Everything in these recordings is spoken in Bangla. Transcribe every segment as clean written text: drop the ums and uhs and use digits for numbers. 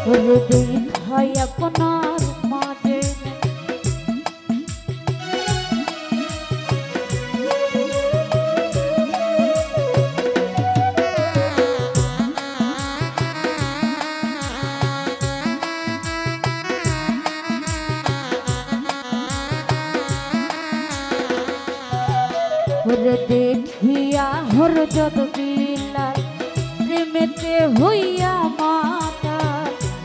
ওরে দেখাই আপনার মাঝে ওরে দেখিয়া হর যত বিলাল প্রেমেতে হইয়া মাতা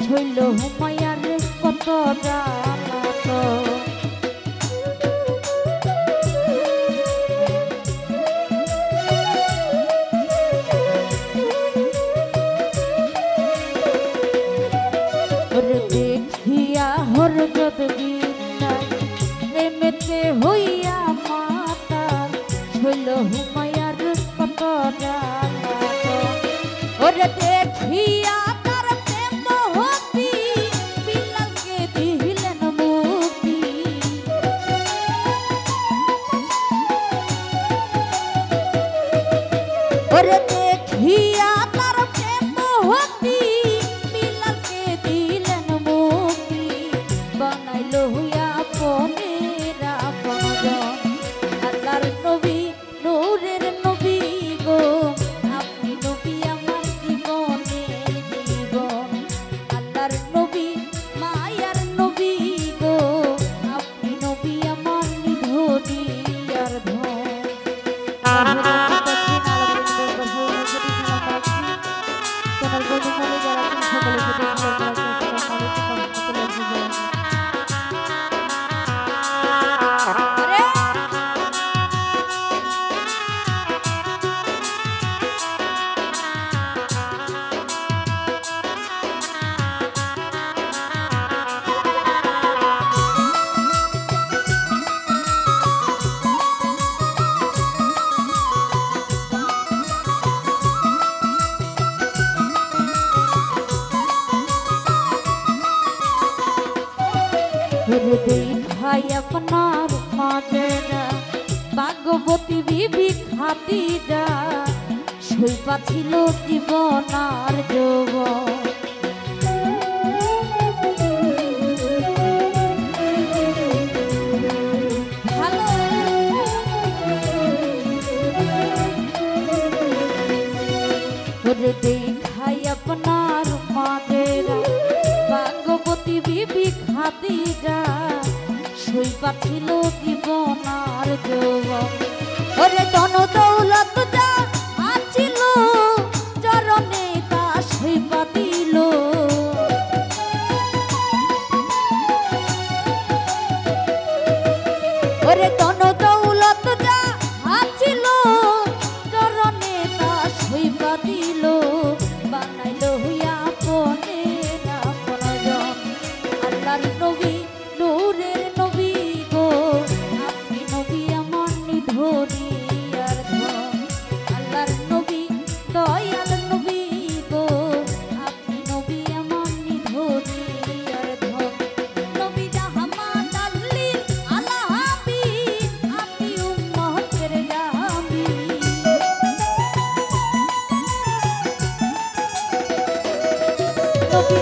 ছইল হুমায়ার কত জানাত ওরে দেখিয়া হর যত বিলাল প্রেমেতে হইয়া মাতা ছইল হুমায়ার কত জানাত ওরে দেখিয়া তার প্রেম হতি বিলালকে দিলেন মুক্তি ওরে দেখিয়া তার প্রেম হতি বিলালকে দিলেন মুক্তি বানাইলো হইয়া পনের আপনজন আল্লাহর নবী নূরের নবী গো আপনি নবী আমার জীবনের জীবন আল্লাহর নবী মায়ার নবী গো আপনি নবী আমার নিধনি আর দেখাই আপনার মাঝে ভাগবতী বিবি খাদিজা শৈবা ছিল জীবন আর যৌবন দেখাই আপনার মাঝে ভাগবতী বিবি খাদিজা শৈবা ছিল জীবন আর যৌবন ওরে ধন দৌলত যা আছিল চরণে তা শৈবা দিল ওরে ধন দৌলত যা আছিল চরণে তা শৈবা দিল বানাইলো হইয়া পনের আপনজন আল্লাহর নবী নূরের নবী গো আপনি নবী আমার নিধনি আর ধন আল্লাহর নবী দয়াল নবী গো আপনি নবী আমার নিধনি আর ধন নবী জাহামাত আল্লিল আলাহাবি আপনি উম্মতের জাহাবি নবী